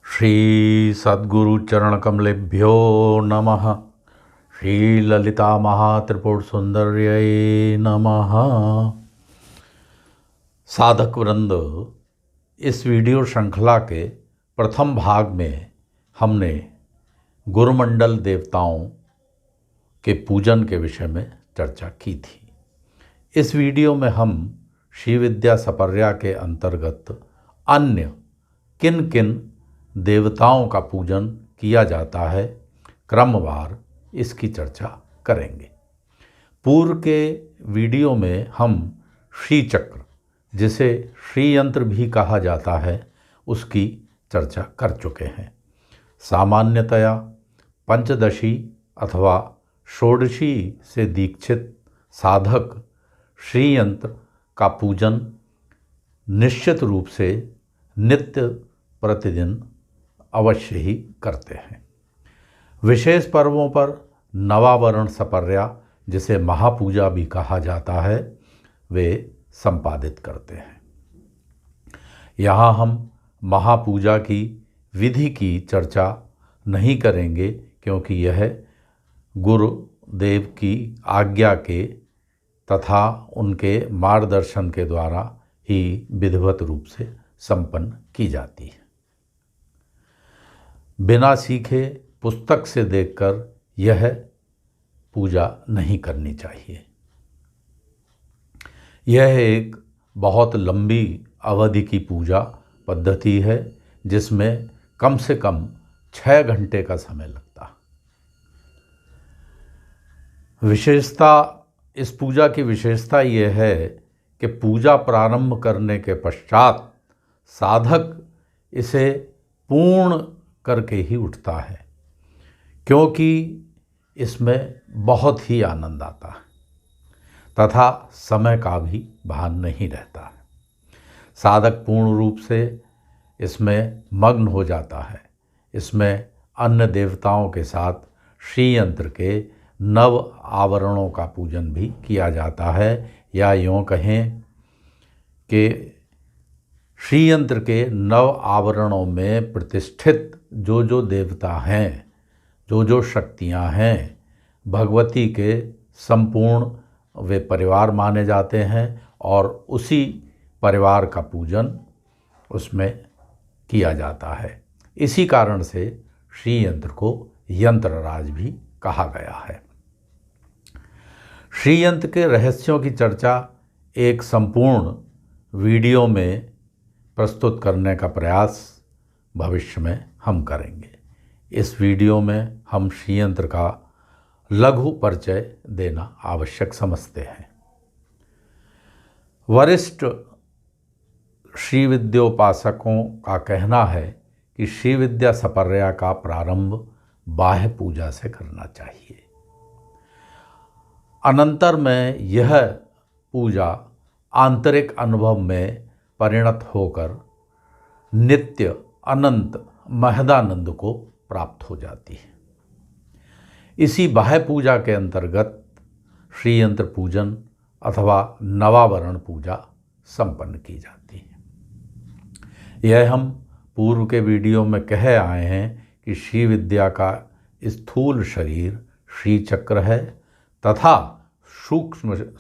श्री सद्गुरु चरण कमलेभ्यो नमः। श्री ललिता महात्रिपुर सुंदर्यै नमः। साधक वृंद, इस वीडियो श्रृंखला के प्रथम भाग में हमने गुरुमंडल देवताओं के पूजन के विषय में चर्चा की थी। इस वीडियो में हम श्री विद्या सपर्या के अंतर्गत अन्य किन किन देवताओं का पूजन किया जाता है क्रमवार इसकी चर्चा करेंगे। पूर्व के वीडियो में हम श्री चक्र, जिसे श्री यंत्र भी कहा जाता है, उसकी चर्चा कर चुके हैं। सामान्यतया पंचदशी अथवा षोडशी से दीक्षित साधक श्री यंत्र का पूजन निश्चित रूप से नित्य प्रतिदिन अवश्य ही करते हैं। विशेष पर्वों पर नवावरण सपर्या, जिसे महापूजा भी कहा जाता है, वे संपादित करते हैं। यहाँ हम महापूजा की विधि की चर्चा नहीं करेंगे, क्योंकि यह गुरुदेव की आज्ञा के तथा उनके मार्गदर्शन के द्वारा ही विधिवत रूप से संपन्न की जाती है। बिना सीखे पुस्तक से देखकर यह पूजा नहीं करनी चाहिए। यह एक बहुत लंबी अवधि की पूजा पद्धति है, जिसमें कम से कम 6 घंटे का समय लगता है। इस पूजा की विशेषता यह है कि पूजा प्रारंभ करने के पश्चात साधक इसे पूर्ण करके ही उठता है, क्योंकि इसमें बहुत ही आनंद आता है तथा समय का भी भान नहीं रहता है। साधक पूर्ण रूप से इसमें मग्न हो जाता है। इसमें अन्य देवताओं के साथ श्री यंत्र के नव आवरणों का पूजन भी किया जाता है, या यूँ कहें कि श्री यंत्र के नव आवरणों में प्रतिष्ठित जो देवता हैं, जो शक्तियां हैं, भगवती के संपूर्ण वे परिवार माने जाते हैं, और उसी परिवार का पूजन उसमें किया जाता है। इसी कारण से श्री यंत्र को यंत्रराज भी कहा गया है। श्री यंत्र के रहस्यों की चर्चा एक संपूर्ण वीडियो में प्रस्तुत करने का प्रयास भविष्य में हम करेंगे। इस वीडियो में हम श्री यंत्र का लघु परिचय देना आवश्यक समझते हैं। वरिष्ठ श्री विद्योपासकों का कहना है कि श्री विद्या सपर्या का प्रारंभ बाह्य पूजा से करना चाहिए। अनंतर में यह पूजा आंतरिक अनुभव में परिणत होकर नित्य अनंत महदानंद को प्राप्त हो जाती है। इसी बाह्य पूजा के अंतर्गत श्री यंत्र पूजन अथवा नवावरण पूजा संपन्न की जाती है। यह हम पूर्व के वीडियो में कह आए हैं कि श्री विद्या का स्थूल शरीर श्री चक्र है तथा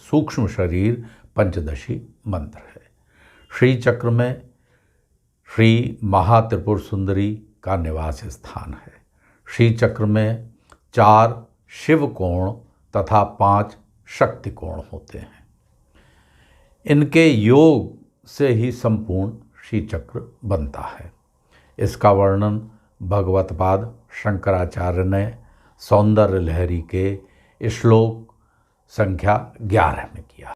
सूक्ष्म शरीर पंचदशी मंत्र है। श्री चक्र में श्री महात्रिपुर सुंदरी का निवास स्थान है। श्री चक्र में 4 शिव कोण तथा 5 शक्ति कोण होते हैं। इनके योग से ही संपूर्ण श्री चक्र बनता है। इसका वर्णन भगवतपाद शंकराचार्य ने सौंदर्य लहरी के श्लोक संख्या 11 में किया।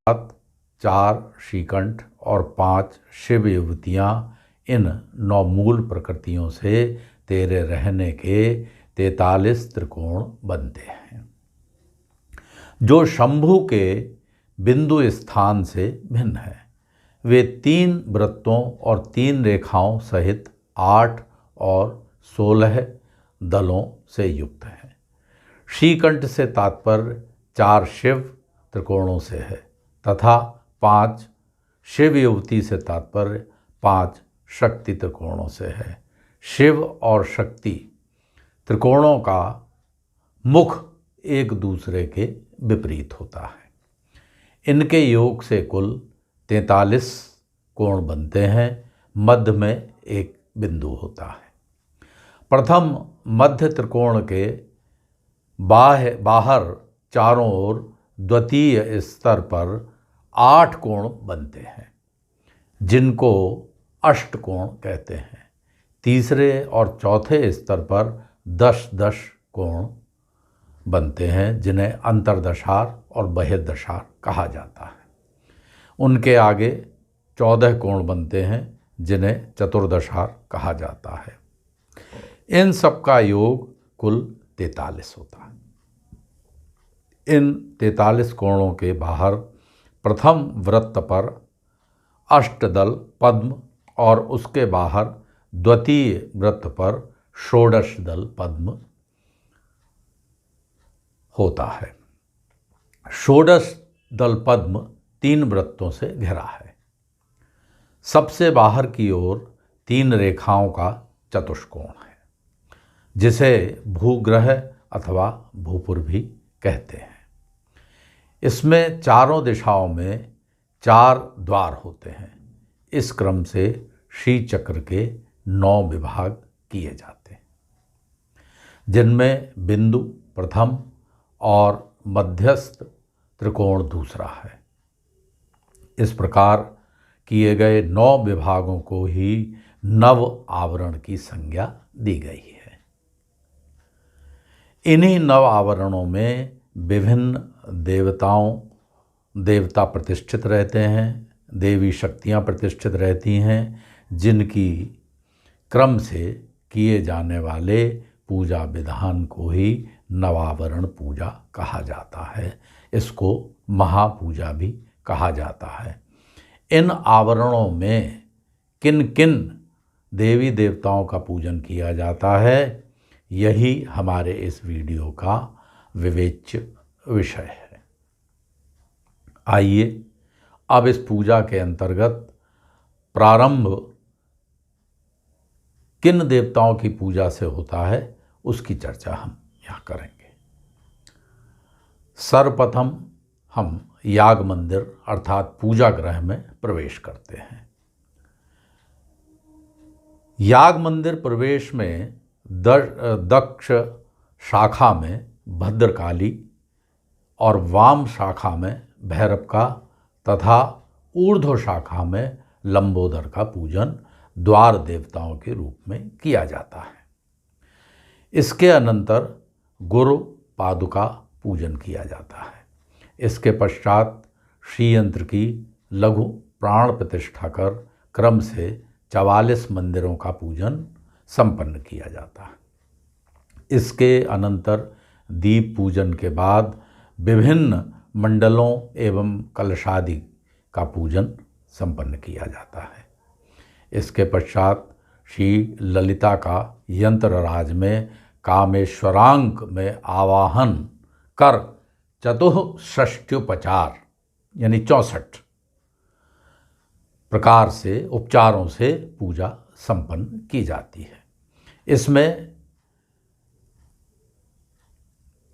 4 श्रीकंठ और 5 शिव युवतियाँ इन 9 मूल प्रकृतियों से तेरे रहने के 43 त्रिकोण बनते हैं, जो शंभु के बिंदु स्थान से भिन्न है। वे 3 वृत्तों और 3 रेखाओं सहित 8 और 16 दलों से युक्त हैं। श्रीकंठ से तात्पर्य 4 शिव त्रिकोणों से है तथा 5 शिव युवती से तात्पर्य 5 शक्ति त्रिकोणों से है। शिव और शक्ति त्रिकोणों का मुख एक दूसरे के विपरीत होता है। इनके योग से कुल 43 कोण बनते हैं। मध्य में एक बिंदु होता है। प्रथम मध्य त्रिकोण के बाहर चारों ओर द्वितीय स्तर पर 8 कोण बनते हैं, जिनको अष्टकोण कहते हैं। तीसरे और चौथे स्तर पर 10-10 कोण बनते हैं, जिन्हें अंतर्दशार और बहिर्दशार कहा जाता है। उनके आगे 14 कोण बनते हैं, जिन्हें चतुर्दशार कहा जाता है। इन सब का योग कुल 43 होता है। इन 43 कोणों के बाहर प्रथम वृत्त पर अष्टदल पद्म और उसके बाहर द्वितीय वृत्त पर षोडश दल पद्म होता है। षोडश दल पद्म 3 वृत्तों से घिरा है। सबसे बाहर की ओर 3 रेखाओं का चतुष्कोण है, जिसे भूग्रह अथवा भूपुर भी कहते हैं। इसमें चारों दिशाओं में 4 द्वार होते हैं। इस क्रम से श्री चक्र के 9 विभाग किए जाते हैं, जिनमें बिंदु प्रथम और मध्यस्थ त्रिकोण दूसरा है। इस प्रकार किए गए 9 विभागों को ही नव आवरण की संज्ञा दी गई है। इन्हीं नव आवरणों में विभिन्न देवता प्रतिष्ठित रहते हैं, देवी शक्तियाँ प्रतिष्ठित रहती हैं, जिनकी क्रम से किए जाने वाले पूजा विधान को ही नवावरण पूजा कहा जाता है। इसको महापूजा भी कहा जाता है। इन आवरणों में किन किन देवी देवताओं का पूजन किया जाता है, यही हमारे इस वीडियो का विवेच्य विषय है। आइए अब इस पूजा के अंतर्गत प्रारंभ किन देवताओं की पूजा से होता है उसकी चर्चा हम यहाँ करेंगे। सर्वप्रथम हम याग मंदिर अर्थात पूजा गृह में प्रवेश करते हैं। याग मंदिर प्रवेश में दक्ष शाखा में भद्रकाली और वाम शाखा में भैरव का तथा ऊर्ध्व शाखा में लंबोदर का पूजन द्वार देवताओं के रूप में किया जाता है। इसके अनंतर गुरु पादुका पूजन किया जाता है। इसके पश्चात श्रीयंत्र की लघु प्राण प्रतिष्ठा कर क्रम से 44 मंदिरों का पूजन संपन्न किया जाता है। इसके अनंतर दीप पूजन के बाद विभिन्न मंडलों एवं कलशादि का पूजन संपन्न किया जाता है। इसके पश्चात श्री ललिता का यंत्रराज में कामेश्वरांक में आवाहन कर चतुःषष्ट्युपचार यानी 64 प्रकार से उपचारों से पूजा संपन्न की जाती है। इसमें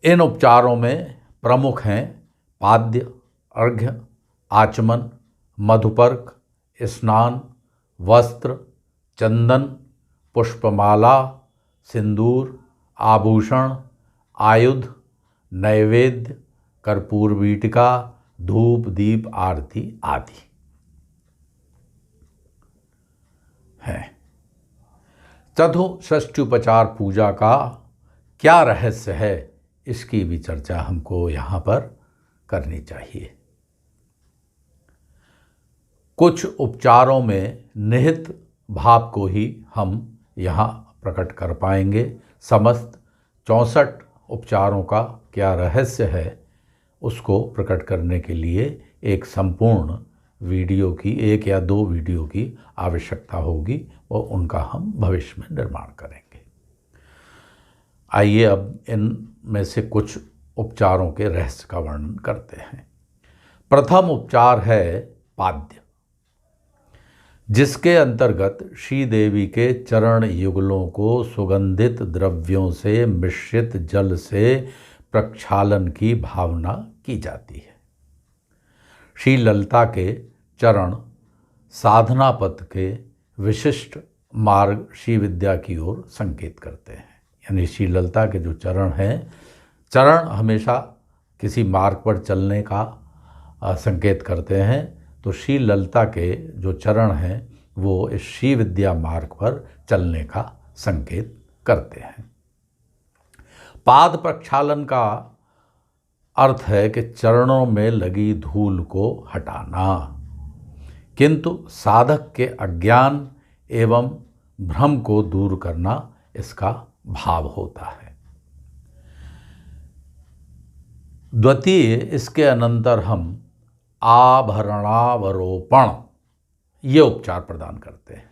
इन उपचारों में प्रमुख हैं पाद्य, अर्घ्य, आचमन, मधुपर्क, स्नान, वस्त्र, चंदन, पुष्पमाला, सिंदूर, आभूषण, आयुध, नैवेद्य, कर्पूर वीटिका, धूप, दीप, आरती आदि है। चतुःषष्ट्युपचार पूजा का क्या रहस्य है, इसकी भी चर्चा हमको यहाँ पर करनी चाहिए। कुछ उपचारों में निहित भाव को ही हम यहाँ प्रकट कर पाएंगे। समस्त 64 उपचारों का क्या रहस्य है उसको प्रकट करने के लिए एक संपूर्ण वीडियो की, 1 या 2 वीडियो की आवश्यकता होगी और उनका हम भविष्य में निर्माण करेंगे। आइए अब इनमें से कुछ उपचारों के रहस्य का वर्णन करते हैं। प्रथम उपचार है पाद्य, जिसके अंतर्गत श्री देवी के चरण युगलों को सुगंधित द्रव्यों से मिश्रित जल से प्रक्षालन की भावना की जाती है। श्री ललिता के चरण साधना पथ के विशिष्ट मार्ग श्री विद्या की ओर संकेत करते हैं। यानी श्री ललिता के जो चरण हैं, चरण हमेशा किसी मार्ग पर चलने का संकेत करते हैं। तो श्री ललिता के जो चरण हैं वो इस श्री विद्या मार्ग पर चलने का संकेत करते हैं। पाद प्रक्षालन का अर्थ है कि चरणों में लगी धूल को हटाना, किंतु साधक के अज्ञान एवं भ्रम को दूर करना इसका भाव होता है। द्वितीय, इसके अनंतर हम आभरणावरोपण ये उपचार प्रदान करते हैं,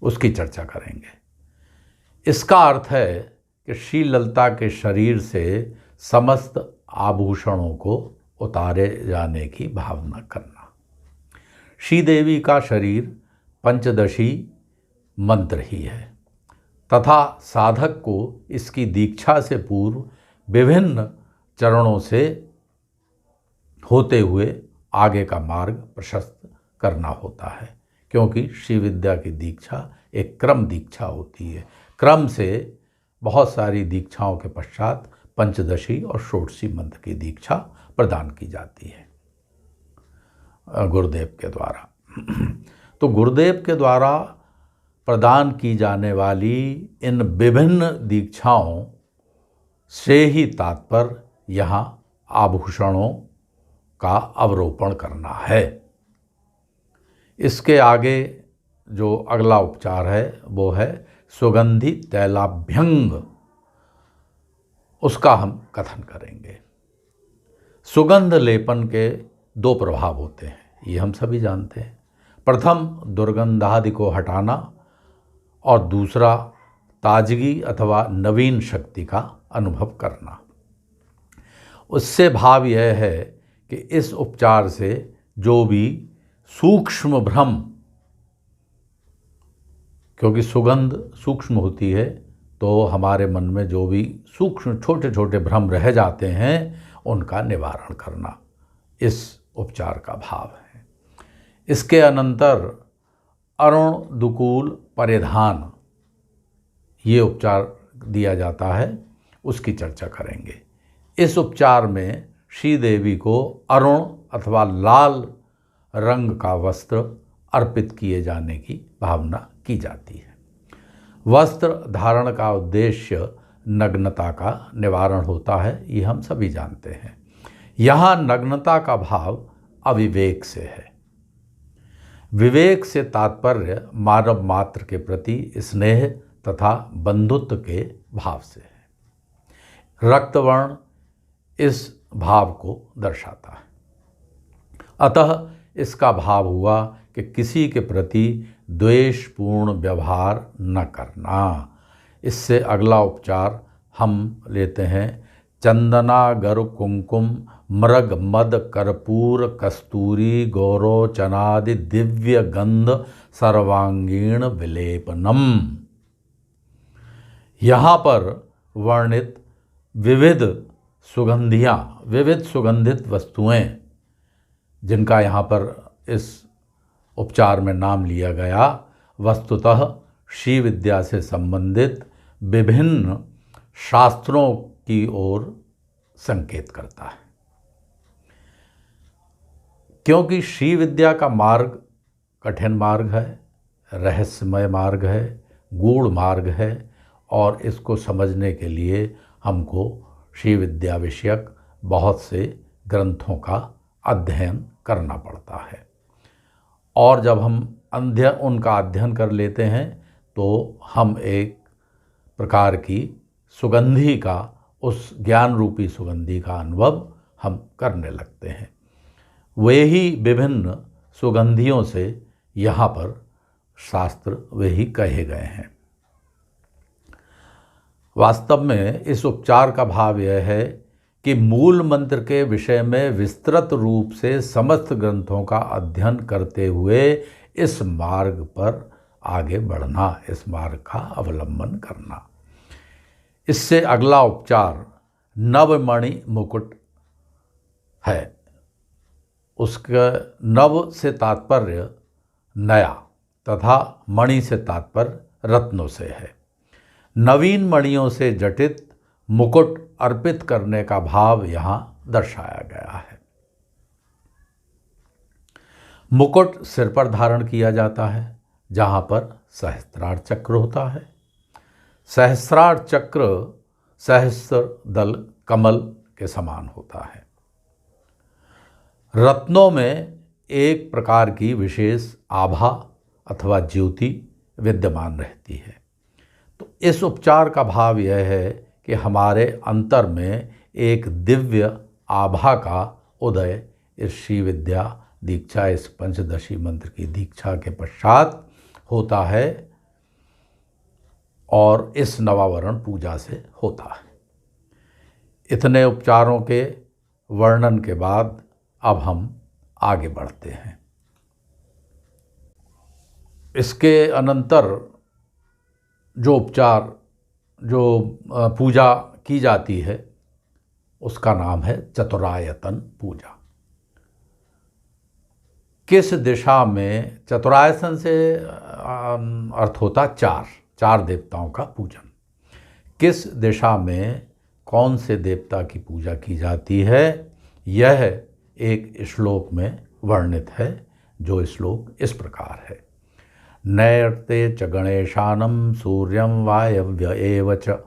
उसकी चर्चा करेंगे। इसका अर्थ है कि श्री ललिता के शरीर से समस्त आभूषणों को उतारे जाने की भावना करना। श्री देवी का शरीर पंचदशी मंत्र ही है तथा साधक को इसकी दीक्षा से पूर्व विभिन्न चरणों से होते हुए आगे का मार्ग प्रशस्त करना होता है, क्योंकि श्री विद्या की दीक्षा एक क्रम दीक्षा होती है। क्रम से बहुत सारी दीक्षाओं के पश्चात पंचदशी और षोडशी मंत्र की दीक्षा प्रदान की जाती है गुरुदेव के द्वारा। तो गुरुदेव के द्वारा प्रदान की जाने वाली इन विभिन्न दीक्षाओं से ही तात्पर्य यहाँ आभूषणों का अवरोपण करना है। इसके आगे जो अगला उपचार है वो है सुगंधि तैलाभ्यंग, उसका हम कथन करेंगे। सुगंध लेपन के 2 प्रभाव होते हैं, ये हम सभी जानते हैं। प्रथम दुर्गंधादि को हटाना और दूसरा ताजगी अथवा नवीन शक्ति का अनुभव करना। उससे भाव यह है कि इस उपचार से जो भी सूक्ष्म भ्रम, क्योंकि सुगंध सूक्ष्म होती है, तो हमारे मन में जो भी सूक्ष्म छोटे छोटे भ्रम रह जाते हैं उनका निवारण करना इस उपचार का भाव है। इसके अनंतर अरुण दुकूल परिधान ये उपचार दिया जाता है, उसकी चर्चा करेंगे। इस उपचार में श्री देवी को अरुण अथवा लाल रंग का वस्त्र अर्पित किए जाने की भावना की जाती है। वस्त्र धारण का उद्देश्य नग्नता का निवारण होता है, ये हम सभी जानते हैं। यहाँ नग्नता का भाव अविवेक से है। विवेक से तात्पर्य मानव मात्र के प्रति स्नेह तथा बंधुत्व के भाव से है। रक्तवर्ण इस भाव को दर्शाता है। अतः इसका भाव हुआ कि किसी के प्रति द्वेषपूर्ण व्यवहार न करना। इससे अगला उपचार हम लेते हैं चंदना गर कुंकुम मृग मद कर्पूर कस्तूरी गौरोचनादि दिव्य गंध सर्वांगीण विलेपनम। यहाँ पर वर्णित विविध सुगंधित वस्तुएं जिनका यहाँ पर इस उपचार में नाम लिया गया, वस्तुतः श्री विद्या से संबंधित विभिन्न शास्त्रों की ओर संकेत करता है। क्योंकि श्री विद्या का मार्ग कठिन मार्ग है, रहस्यमय मार्ग है, गूढ़ मार्ग है और इसको समझने के लिए हमको श्री विद्या विषयक बहुत से ग्रंथों का अध्ययन करना पड़ता है। और जब हम उनका अध्ययन कर लेते हैं तो हम एक प्रकार की सुगंधि का, उस ज्ञान रूपी सुगंधि का अनुभव हम करने लगते हैं। वे ही विभिन्न सुगंधियों से यहाँ पर शास्त्र वे ही कहे गए हैं। वास्तव में इस उपचार का भाव यह है कि मूल मंत्र के विषय में विस्तृत रूप से समस्त ग्रंथों का अध्ययन करते हुए इस मार्ग पर आगे बढ़ना, इस मार्ग का अवलंबन करना। इससे अगला उपचार नवमणि मुकुट है। उसका नव से तात्पर्य नया तथा मणि से तात्पर्य रत्नों से है। नवीन मणियों से जटित मुकुट अर्पित करने का भाव यहाँ दर्शाया गया है। मुकुट सिर पर धारण किया जाता है, जहाँ पर सहस्त्रार चक्र होता है। सहस्रार चक्र सहस्र दल कमल के समान होता है। रत्नों में एक प्रकार की विशेष आभा अथवा ज्योति विद्यमान रहती है। तो इस उपचार का भाव यह है कि हमारे अंतर में एक दिव्य आभा का उदय इस श्री विद्या दीक्षा, इस पंचदशी मंत्र की दीक्षा के पश्चात होता है और इस नवावरण पूजा से होता है। इतने उपचारों के वर्णन के बाद अब हम आगे बढ़ते हैं। इसके अनंतर जो उपचार, जो पूजा की जाती है, उसका नाम है चतुरायतन पूजा। किस दिशा में, चतुरायतन से अर्थ होता चार देवताओं का पूजन। किस दिशा में कौन से देवता की पूजा की जाती है, यह एक श्लोक में वर्णित है, जो श्लोक इस प्रकार है। नैर्ते च गणेशानं सूर्यं वायव्य एव च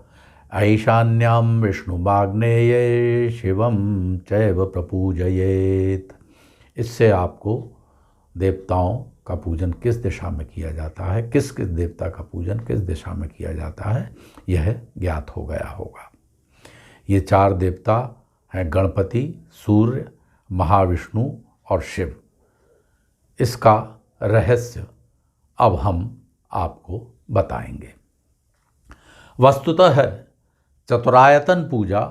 ऐशान्यां विष्णुमाग्नेये शिवं चैव प्रपूजयेत्। इससे आपको देवताओं का पूजन किस दिशा में किया जाता है, किस किस देवता का पूजन किस दिशा में किया जाता है, यह ज्ञात हो गया होगा। ये चार देवता हैं गणपति, सूर्य, महाविष्णु और शिव। इसका रहस्य अब हम आपको बताएंगे। वस्तुतः चतुरायतन पूजा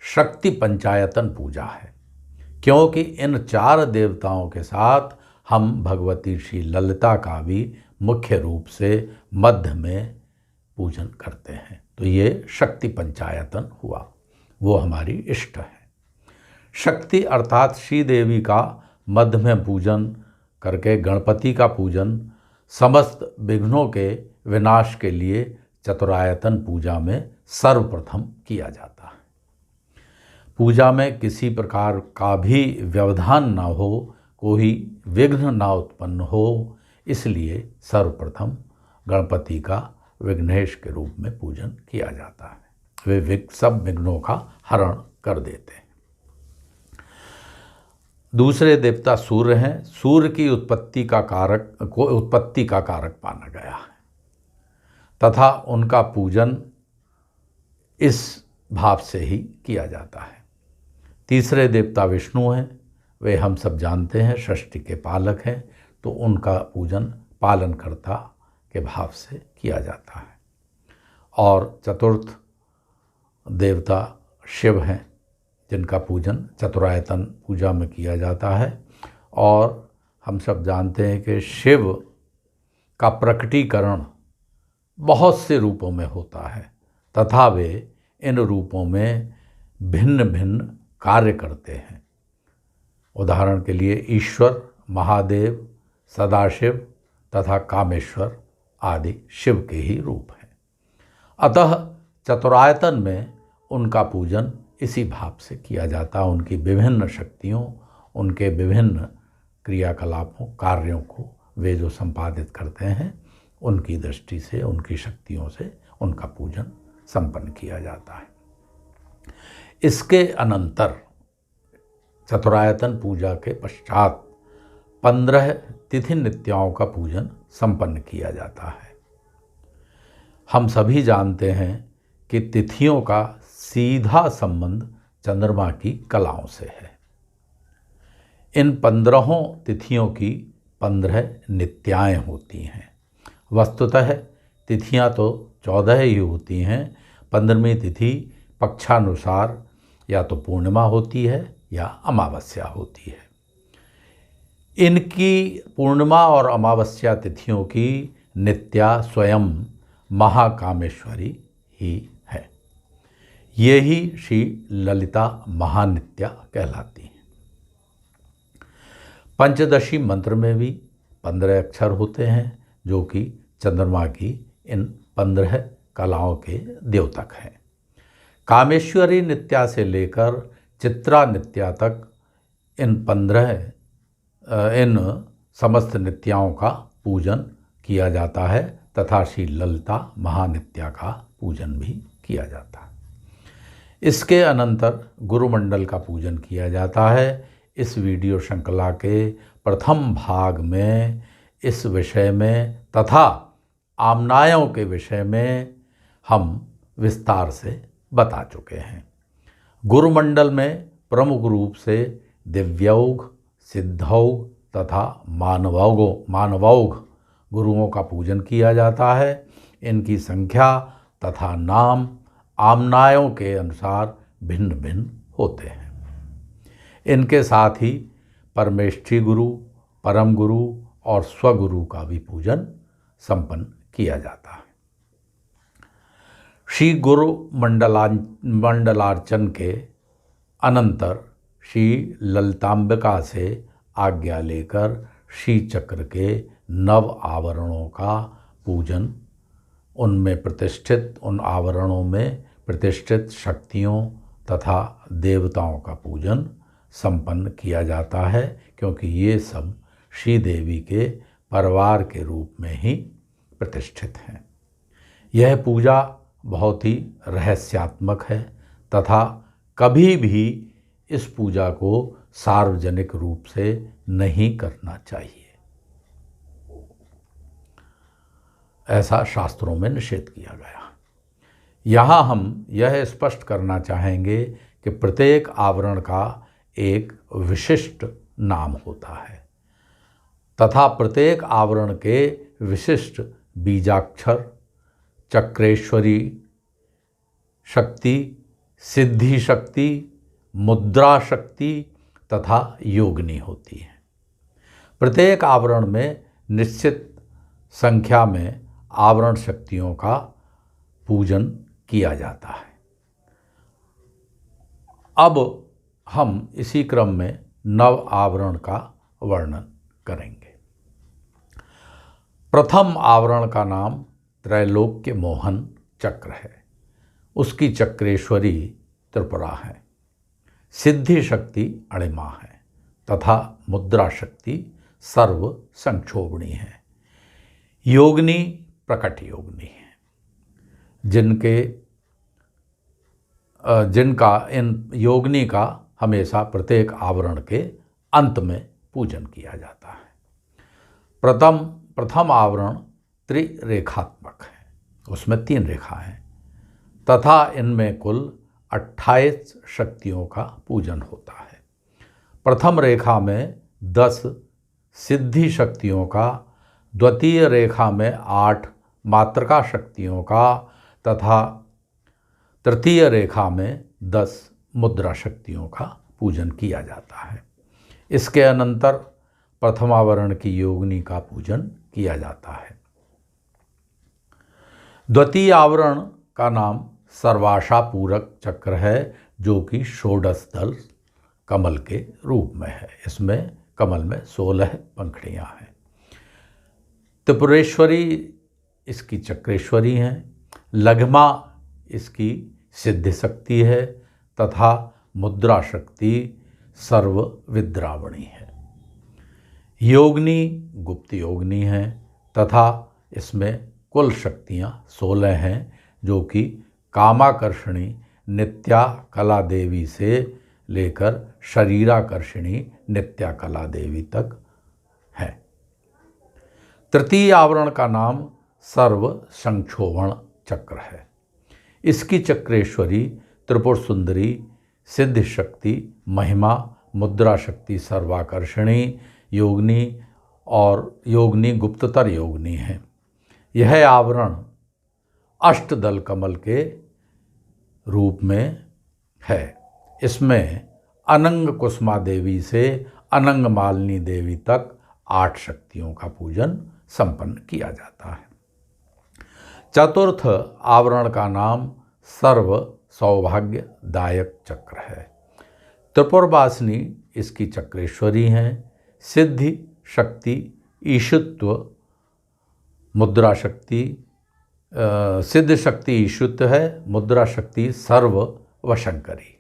शक्ति पंचायतन पूजा है, क्योंकि इन चार देवताओं के साथ हम भगवती श्री ललिता का भी मुख्य रूप से मध्य में पूजन करते हैं। तो ये शक्ति पंचायतन हुआ, वो हमारी इष्ट है। शक्ति अर्थात श्री देवी का मध्य में पूजन करके गणपति का पूजन समस्त विघ्नों के विनाश के लिए चतुरायतन पूजा में सर्वप्रथम किया जाता है। पूजा में किसी प्रकार का भी व्यवधान न हो, कोई विघ्न ना उत्पन्न हो, इसलिए सर्वप्रथम गणपति का विघ्नेश के रूप में पूजन किया जाता है। वे सब विघ्नों का हरण कर देते हैं। दूसरे देवता सूर्य हैं। सूर्य की उत्पत्ति का कारक माना गया है तथा उनका पूजन इस भाव से ही किया जाता है। तीसरे देवता विष्णु हैं। वे हम सब जानते हैं सृष्टि के पालक हैं, तो उनका पूजन पालनकर्ता के भाव से किया जाता है। और चतुर्थ देवता शिव हैं, जिनका पूजन चतुरायतन पूजा में किया जाता है। और हम सब जानते हैं कि शिव का प्रकटीकरण बहुत से रूपों में होता है तथा वे इन रूपों में भिन्न भिन्न कार्य करते हैं। उदाहरण के लिए ईश्वर, महादेव, सदाशिव तथा कामेश्वर आदि शिव के ही रूप हैं। अतः चतुरायतन में उनका पूजन इसी भाव से किया जाता है। उनकी विभिन्न शक्तियों, उनके विभिन्न क्रियाकलापों, कार्यों को वे जो संपादित करते हैं, उनकी दृष्टि से, उनकी शक्तियों से उनका पूजन संपन्न किया जाता है। इसके अनंतर चतुरायतन पूजा के पश्चात 15 तिथि नित्याओं का पूजन संपन्न किया जाता है। हम सभी जानते हैं कि तिथियों का सीधा संबंध चंद्रमा की कलाओं से है। इन 15 तिथियों की 15 नित्याएं होती हैं। वस्तुतः तिथियां तो 14 ही होती हैं। 15वीं तिथि पक्षानुसार या तो पूर्णिमा होती है या अमावस्या होती है। इनकी पूर्णिमा और अमावस्या तिथियों की नित्या स्वयं महाकामेश्वरी ही है। ये ही श्री ललिता महानित्या कहलाती हैं। पंचदशी मंत्र में भी 15 अक्षर होते हैं, जो कि चंद्रमा की इन 15 कलाओं के द्योतक हैं। कामेश्वरी नित्या से लेकर चित्रा नित्या तक इन समस्त नित्याओं का पूजन किया जाता है तथा श्री ललिता महानित्या का पूजन भी किया जाता है। इसके अनंतर गुरुमंडल का पूजन किया जाता है। इस वीडियो श्रृंखला के प्रथम भाग में इस विषय में तथा आमनायों के विषय में हम विस्तार से बता चुके हैं। गुरुमंडल में प्रमुख रूप से दिव्यौघ, सिद्धौघ तथा मानवौघ गुरुओं का पूजन किया जाता है। इनकी संख्या तथा नाम आमनायों के अनुसार भिन्न भिन्न होते हैं। इनके साथ ही परमेष्ठी गुरु, परम गुरु और स्वगुरु का भी पूजन संपन्न किया जाता है। श्री गुरु मंडलार्चन के अनंतर श्री ललितांबिका से आज्ञा लेकर श्री चक्र के 9 आवरणों का पूजन, उन आवरणों में प्रतिष्ठित शक्तियों तथा देवताओं का पूजन संपन्न किया जाता है, क्योंकि ये सब श्री देवी के परिवार के रूप में ही प्रतिष्ठित हैं। यह पूजा बहुत ही रहस्यात्मक है तथा कभी भी इस पूजा को सार्वजनिक रूप से नहीं करना चाहिए। ऐसा शास्त्रों में निषेध किया गया। यहाँ हम यह स्पष्ट करना चाहेंगे कि प्रत्येक आवरण का एक विशिष्ट नाम होता है तथा प्रत्येक आवरण के विशिष्ट बीजाक्षर, चक्रेश्वरी शक्ति, सिद्धि शक्ति, मुद्रा शक्ति तथा योगिनी होती है। प्रत्येक आवरण में निश्चित संख्या में आवरण शक्तियों का पूजन किया जाता है। अब हम इसी क्रम में 9 आवरण का वर्णन करेंगे। प्रथम आवरण का नाम त्रैलोक्य मोहन चक्र है। उसकी चक्रेश्वरी त्रिपुरा है, सिद्धि शक्ति अणिमा है तथा मुद्रा शक्ति सर्व संक्षोभणी है। योगिनी प्रकट योगिनी है, जिनका इन योगिनी का हमेशा प्रत्येक आवरण के अंत में पूजन किया जाता है। प्रथम आवरण त्रिरेखात्मक है, उसमें 3 रेखा हैं तथा इनमें कुल 28 शक्तियों का पूजन होता है। प्रथम रेखा में 10 सिद्धि शक्तियों का, द्वितीय रेखा में 8 मातृका शक्तियों का तथा तृतीय रेखा में 10 मुद्रा शक्तियों का पूजन किया जाता है। इसके अनंतर प्रथमावरण की योगिनी का पूजन किया जाता है। द्वितीय आवरण का नाम सर्वाशा पूरक चक्र है, जो कि षोडश दल कमल के रूप में है। इसमें कमल में 16 पंखुड़ियाँ हैं। त्रिपुरेश्वरी इसकी चक्रेश्वरी हैं, लघिमा इसकी सिद्धि शक्ति है तथा मुद्रा शक्ति सर्व विद्रावणी है। योगिनी गुप्त योगिनी है तथा इसमें कुल शक्तियाँ 16 हैं, जो कि कामाकर्षणी नित्या कला देवी से लेकर शरीराकर्षणी नित्या कला देवी तक तृतीय आवरण का नाम सर्व संक्षोभण चक्र है। इसकी चक्रेश्वरी त्रिपुर सुंदरी, सिद्ध शक्ति, महिमा, मुद्रा शक्ति, सर्वाकर्षणी योगिनी और योगिनी गुप्ततर योगिनी है। यह आवरण अष्टदल कमल के रूप में है। इसमें अनंग कुसुमा देवी से अनंग मालिनी देवी तक 8 शक्तियों का पूजन संपन्न किया जाता है। चतुर्थ आवरण का नाम सर्व सौभाग्यदायक चक्र है। त्रिपुरवासिनी इसकी चक्रेश्वरी हैं। सिद्धि शक्ति, ईशुत्व, मुद्रा शक्ति, सिद्ध शक्ति ईशुत्व है, मुद्रा शक्ति सर्व वशंकरी।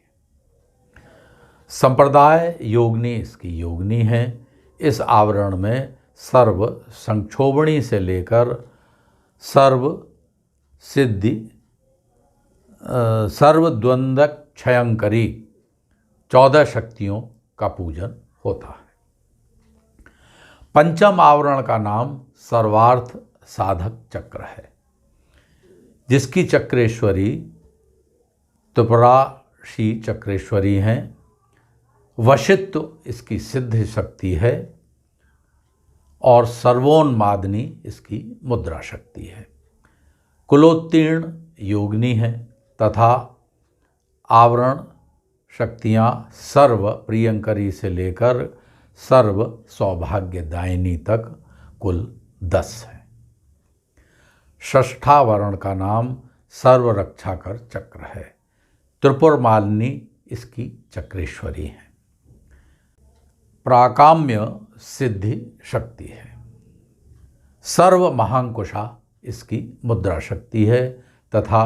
संप्रदाय योगिनी इसकी योगिनी है। इस आवरण में सर्व संक्षोभणी से लेकर सर्व सिद्धि, सर्वद्वंदक क्षयंकरी 14 शक्तियों का पूजन होता है। पंचम आवरण का नाम सर्वार्थ साधक चक्र है, जिसकी चक्रेश्वरी त्रिपुराशी चक्रेश्वरी हैं। वशित्व इसकी सिद्ध शक्ति है और सर्वोन्मादनी इसकी मुद्रा शक्ति है। कुलोत्तीर्ण योगिनी है तथा आवरण शक्तियाँ सर्व प्रियंकरी से लेकर सर्व सौभाग्यदायिनी तक कुल 10 है। षष्ठावरण का नाम सर्व रक्षाकर चक्र है। त्रिपुर मालिनी इसकी चक्रेश्वरी है। प्राकाम्य सिद्धि शक्ति है। सर्व महांकुशा इसकी मुद्रा शक्ति है तथा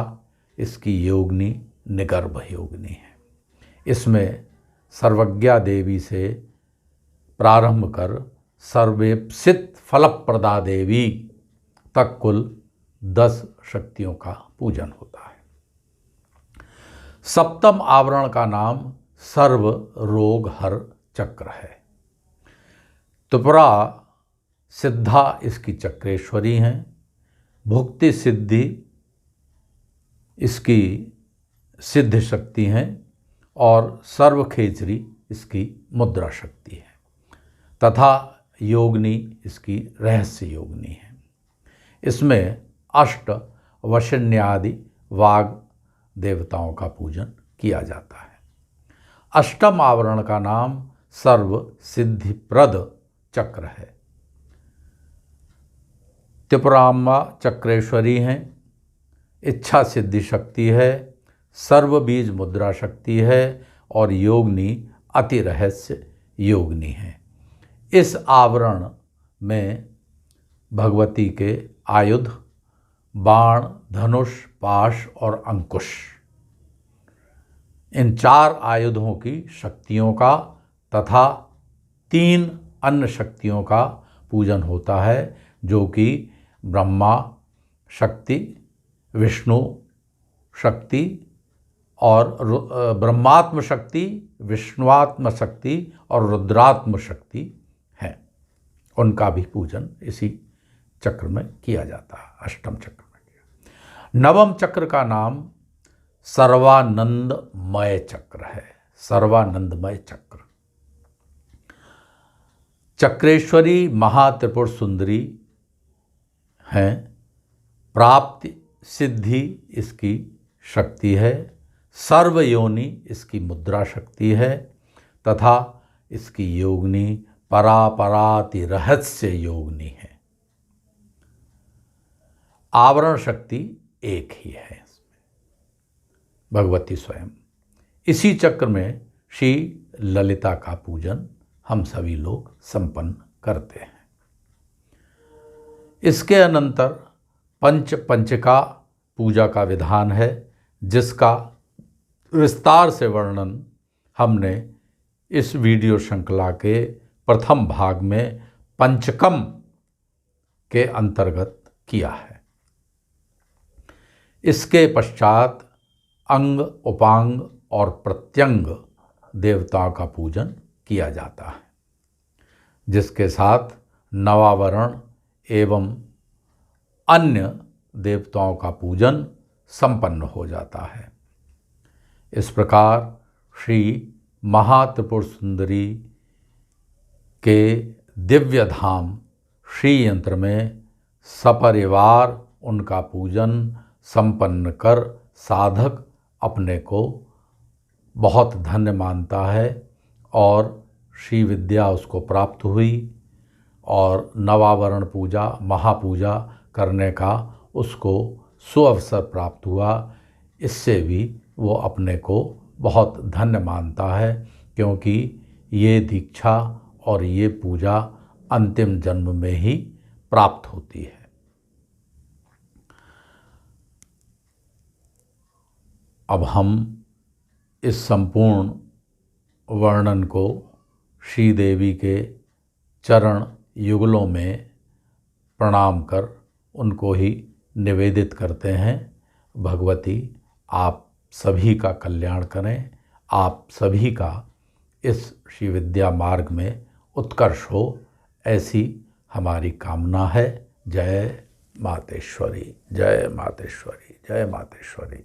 इसकी योगिनी निगर्भ योगिनी है। इसमें सर्वज्ञा देवी से प्रारंभ कर सर्वेप्सित फलप्रदा देवी तक कुल 10 शक्तियों का पूजन होता है। सप्तम आवरण का नाम सर्व रोग हर चक्र है। त्रिपुरा सिद्धा इसकी चक्रेश्वरी हैं। भुक्ति सिद्धि इसकी सिद्ध शक्ति हैं और सर्वखेचरी इसकी मुद्रा शक्ति है तथा योगिनी इसकी रहस्य योगिनी है। इसमें अष्ट वशिन्यादि वाग देवताओं का पूजन किया जाता है। अष्टम आवरण का नाम सर्व सिद्धिप्रद चक्र है। त्रिपुराम्बा चक्रेश्वरी हैं। इच्छा सिद्धि शक्ति है, सर्व बीज मुद्रा शक्ति है और योगिनी अति रहस्य योगिनी है। इस आवरण में भगवती के आयुध, बाण, धनुष, पाश और अंकुश, इन 4 आयुधों की शक्तियों का तथा 3 अन्य शक्तियों का पूजन होता है, जो कि ब्रह्मा शक्ति, विष्णु शक्ति और ब्रह्मात्म शक्ति, विष्णुआत्म शक्ति और रुद्रात्म शक्ति हैं। उनका भी पूजन इसी चक्र में किया जाता है, अष्टम चक्र में किया। नवम चक्र का नाम सर्वानंदमय चक्र है। सर्वानंदमय चक्र। चक्रेश्वरी महात्रिपुर सुंदरी हैं। प्राप्ति सिद्धि इसकी शक्ति है। सर्वयोनि इसकी मुद्रा शक्ति है तथा इसकी योगिनी परापराति रहस्य योगिनी है। आवरण शक्ति एक ही है इसमें, भगवती स्वयं। इसी चक्र में श्री ललिता का पूजन हम सभी लोग संपन्न करते हैं। इसके अनंतर पंचका पूजा का विधान है, जिसका विस्तार से वर्णन हमने इस वीडियो श्रृंखला के प्रथम भाग में पंचकम के अंतर्गत किया है। इसके पश्चात अंग, उपांग और प्रत्यंग देवताओं का पूजन किया जाता है, जिसके साथ नवावरण एवं अन्य देवताओं का पूजन संपन्न हो जाता है। इस प्रकार श्री महात्रिपुर सुंदरी के दिव्य धाम श्री यंत्र में सपरिवार उनका पूजन संपन्न कर साधक अपने को बहुत धन्य मानता है और श्री विद्या उसको प्राप्त हुई और नवावरण पूजा महापूजा करने का उसको सुअवसर प्राप्त हुआ। इससे भी वो अपने को बहुत धन्य मानता है, क्योंकि ये दीक्षा और ये पूजा अंतिम जन्म में ही प्राप्त होती है। अब हम इस संपूर्ण वर्णन को श्री देवी के चरण युगलों में प्रणाम कर उनको ही निवेदित करते हैं। भगवती आप सभी का कल्याण करें, आप सभी का इस श्री विद्या मार्ग में उत्कर्ष हो, ऐसी हमारी कामना है। जय मातेश्वरी, जय मातेश्वरी, जय मातेश्वरी।